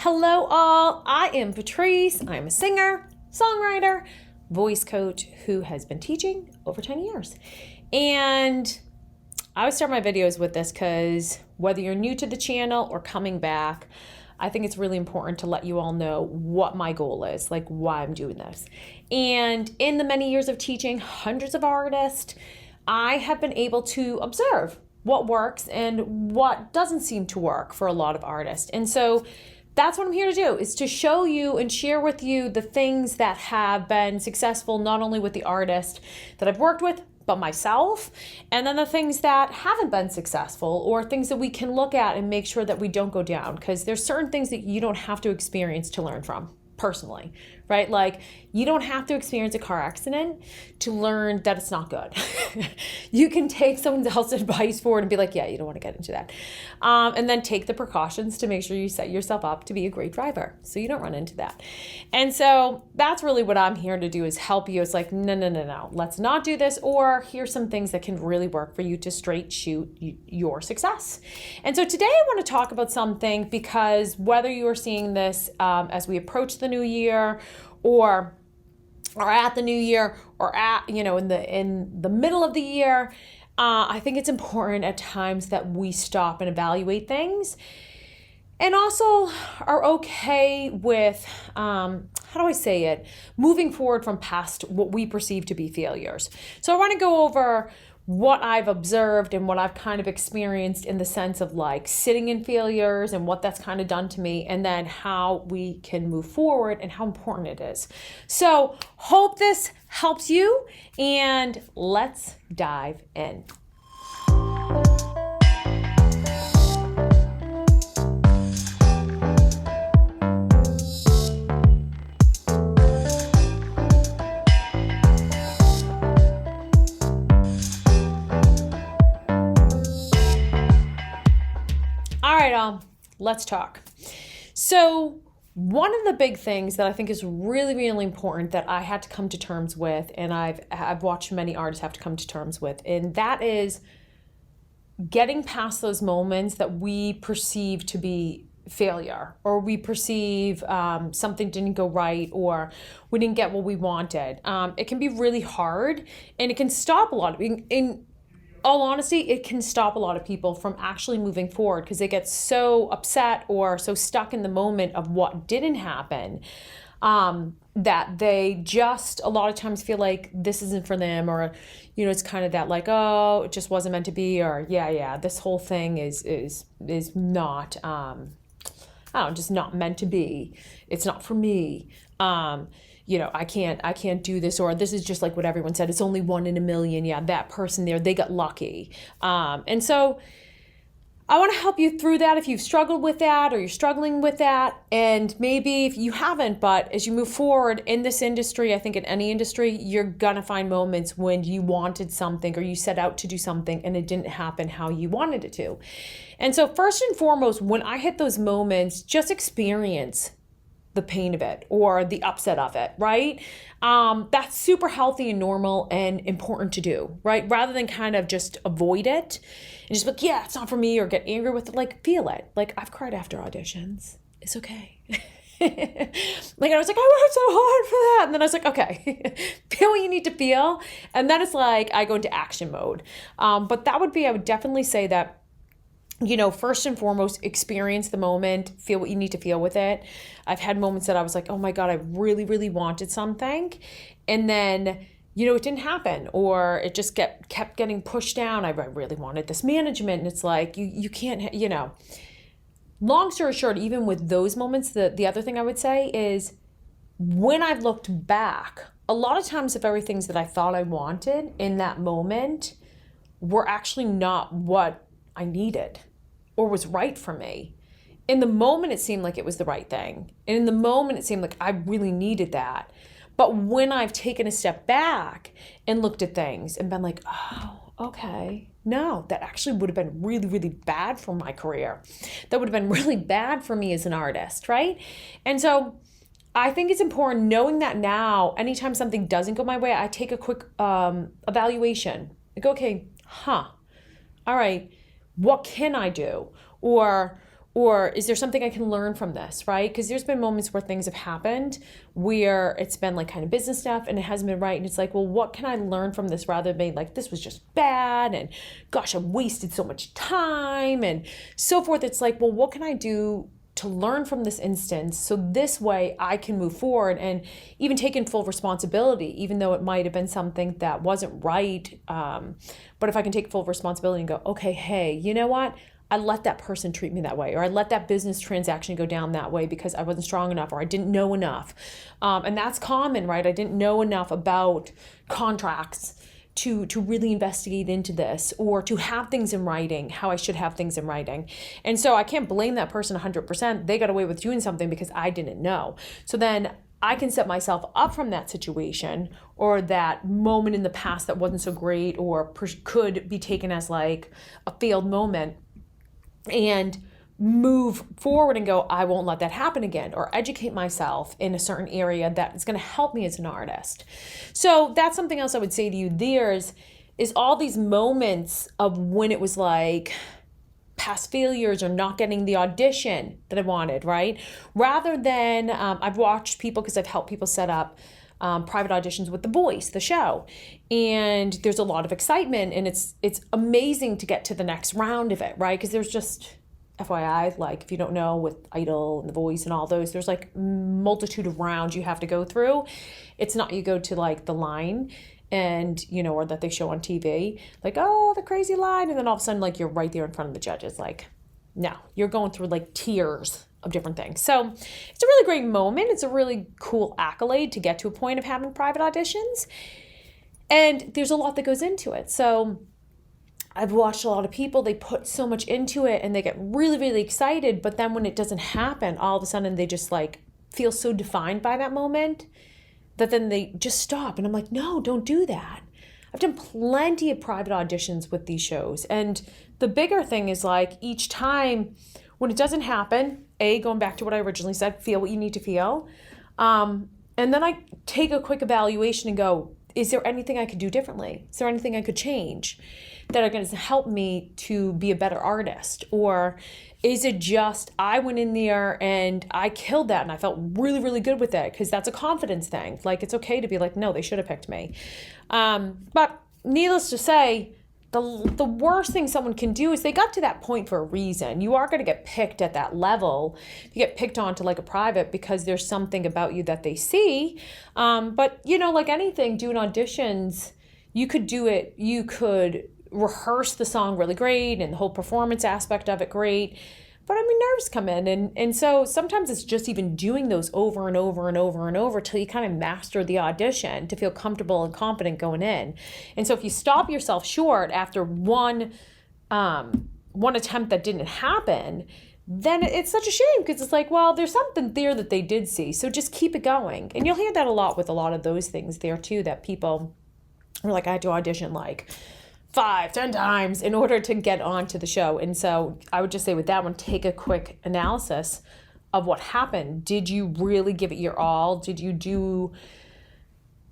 Hello all, I am Patrice. I'm a singer, songwriter, voice coach who has been teaching over 10 years. And I would start my videos with this because whether you're new to the channel or coming back, I think it's really important to let you all know what my goal is, like why I'm doing this. And in the many years of teaching hundreds of artists, I have been able to observe what works and what doesn't seem to work for a lot of artists. And so that's what I'm here to do, is to show you and share with you the things that have been successful, not only with the artist that I've worked with, but myself, and then the things that haven't been successful or things that we can look at and make sure that we don't go down, because there's certain things that you don't have to experience to learn from personally, right? Like you don't have to experience a car accident to learn that it's not good. You can take someone else's advice for it and be like, yeah, you don't want to get into that. And then take the precautions to make sure you set yourself up to be a great driver so you don't run into that. And so that's really what I'm here to do, is help you. It's like, no, let's not do this. Or here's some things that can really work for you to straight shoot your success. And so today I want to talk about something, because whether you are seeing this as we approach the new year, or at the new year, or at, in the middle of the year, I think it's important at times that we stop and evaluate things, and also are okay with, moving forward from past what we perceive to be failures. So I want to go over what I've observed and what I've kind of experienced in the sense of like sitting in failures and what that's kind of done to me, and then how we can move forward and how important it is. So hope this helps you, and let's dive in. Let's talk. So one of the big things that I think is really, really important that I had to come to terms with, and I've watched many artists have to come to terms with, and that is getting past those moments that we perceive to be failure, or we perceive something didn't go right, or we didn't get what we wanted. It can be really hard, and it can stop a lot of in all honesty, it can stop a lot of people from actually moving forward, because they get so upset or so stuck in the moment of what didn't happen, that they just a lot of times feel like this isn't for them, or, it's kind of that like, oh, it just wasn't meant to be, or this whole thing is not, just not meant to be. It's not for me. I can't do this, or this is just like what everyone said. It's only 1 in a million. Yeah, that person there, they got lucky. And so I want to help you through that if you've struggled with that, or you're struggling with that. And maybe if you haven't, but as you move forward in this industry, I think in any industry, you're going to find moments when you wanted something, or you set out to do something and it didn't happen how you wanted it to. And so first and foremost, when I hit those moments, just experience the pain of it or the upset of it, right? That's super healthy and normal and important to do, right? Rather than kind of just avoid it and just be like, yeah, it's not for me, or get angry with it. Like, feel it. Like, I've cried after auditions. It's okay. Like, I was like, I worked so hard for that. And then I was like, okay, feel what you need to feel. And then it's like, I go into action mode. But that would be, I would definitely say that, first and foremost, experience the moment, feel what you need to feel with it. I've had moments that I was like, oh my God, I really, really wanted something. And then, it didn't happen, or it just kept getting pushed down. I really wanted this management. And it's like, you can't, long story short, even with those moments, the other thing I would say is, when I've looked back, a lot of times the very things that I thought I wanted in that moment were actually not what I needed or was right for me. In the moment, it seemed like it was the right thing. And in the moment, it seemed like I really needed that. But when I've taken a step back and looked at things and been like, oh, okay, no, that actually would have been really, really bad for my career. That would have been really bad for me as an artist, right? And so I think it's important knowing that now, anytime something doesn't go my way, I take a quick evaluation. I go, okay, all right, what can I do? Or Or is there something I can learn from this, right? Because there's been moments where things have happened where it's been like kind of business stuff and it hasn't been right. And it's like, well, what can I learn from this rather than being like, this was just bad and gosh, I wasted so much time and so forth. It's like, well, what can I do to learn from this instance so this way I can move forward and even take in full responsibility, even though it might have been something that wasn't right. But if I can take full responsibility and go, okay, hey, you know what? I let that person treat me that way, or I let that business transaction go down that way because I wasn't strong enough or I didn't know enough. And that's common, right? I didn't know enough about contracts to really investigate into this or to have things in writing, how I should have things in writing. And so I can't blame that person 100%. They got away with doing something because I didn't know. So then I can set myself up from that situation or that moment in the past that wasn't so great or could be taken as like a failed moment, and move forward and go, I won't let that happen again, or educate myself in a certain area that is going to help me as an artist. So that's something else I would say to you. There's all these moments of when it was like past failures or not getting the audition that I wanted, right? Rather than, I've watched people, because I've helped people set up private auditions with The Voice, the show. And there's a lot of excitement and it's amazing to get to the next round of it, right? Because there's just, FYI, like if you don't know, with Idol and The Voice and all those, there's like multitude of rounds you have to go through. It's not you go to like the line and, you know, or that they show on TV, like, oh, the crazy line. And then all of a sudden, like you're right there in front of the judges. Like, no, you're going through like tiers of different things. So it's a really great moment. It's a really cool accolade to get to a point of having private auditions. And there's a lot that goes into it. So I've watched a lot of people, they put so much into it and they get really, really excited. But then when it doesn't happen, all of a sudden they just like feel so defined by that moment that then they just stop. And I'm like, no, don't do that. I've done plenty of private auditions with these shows. And the bigger thing is like each time when it doesn't happen, going back to what I originally said, feel what you need to feel. And then I take a quick evaluation and go, is there anything I could do differently? Is there anything I could change that are going to help me to be a better artist? Or is it just I went in there and I killed that and I felt really, really good with it? Because that's a confidence thing. Like it's okay to be like, no, they should have picked me. But needless to say, the worst thing someone can do is they got to that point for a reason. You are going to get picked at that level. You get picked onto like a private because there's something about you that they see. But, you know, like anything, doing auditions, you could do it. You could rehearse the song really great and the whole performance aspect of it great. But I mean, nerves come in. And so sometimes it's just even doing those over and over and over and over till you kind of master the audition to feel comfortable and confident going in. And so if you stop yourself short after one attempt that didn't happen, then it's such a shame because it's like, well, there's something there that they did see. So just keep it going. And you'll hear that a lot with a lot of those things there too, that people are like, I had to audition like 5-10 times in order to get onto the show. And so I would just say with that one, take a quick analysis of what happened. Did you really give it your all? Did you do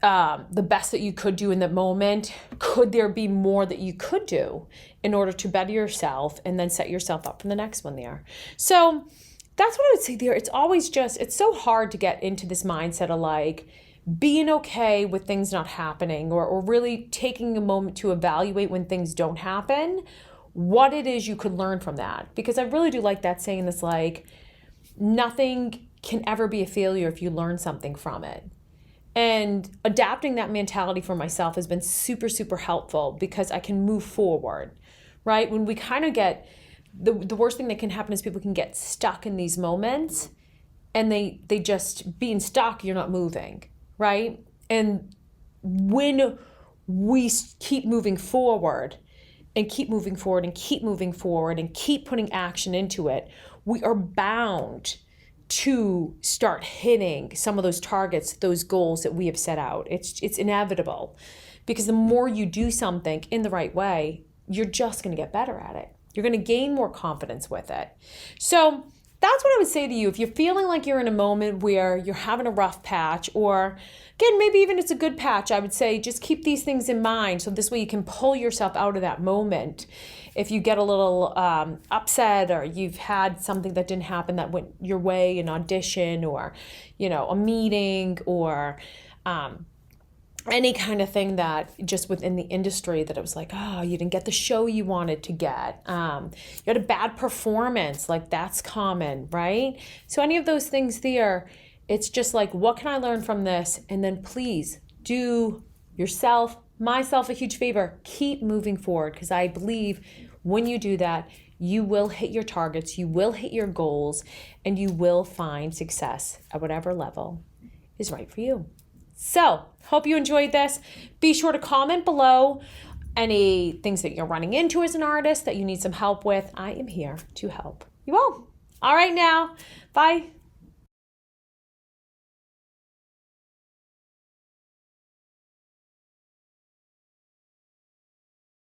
the best that you could do in the moment? Could there be more that you could do in order to better yourself and then set yourself up for the next one there? So that's what I would say there. It's always just, it's so hard to get into this mindset of like, being okay with things not happening or really taking a moment to evaluate when things don't happen, what it is you could learn from that. Because I really do like that saying that's like, nothing can ever be a failure if you learn something from it. And adapting that mentality for myself has been super, super helpful because I can move forward, right? When we kind of get, the worst thing that can happen is people can get stuck in these moments and they just being stuck, you're not moving. Right? And when we keep moving forward and keep moving forward and keep moving forward and keep putting action into it, we are bound to start hitting some of those targets, those goals that we have set out. It's inevitable because the more you do something in the right way, you're just going to get better at it. You're going to gain more confidence with it. So that's what I would say to you. If you're feeling like you're in a moment where you're having a rough patch, or again, maybe even it's a good patch, I would say just keep these things in mind. So this way you can pull yourself out of that moment. If you get a little upset, or you've had something that didn't happen that went your way, an audition, or, a meeting, or any kind of thing that just within the industry that it was like, oh, you didn't get the show you wanted to get. You had a bad performance, like that's common, right? So any of those things there, it's just like, what can I learn from this? And then please do myself a huge favor. Keep moving forward, because I believe when you do that, you will hit your targets, you will hit your goals, and you will find success at whatever level is right for you. So, hope you enjoyed this. Be sure to comment below any things that you're running into as an artist that you need some help with. I am here to help you all. All right now, bye.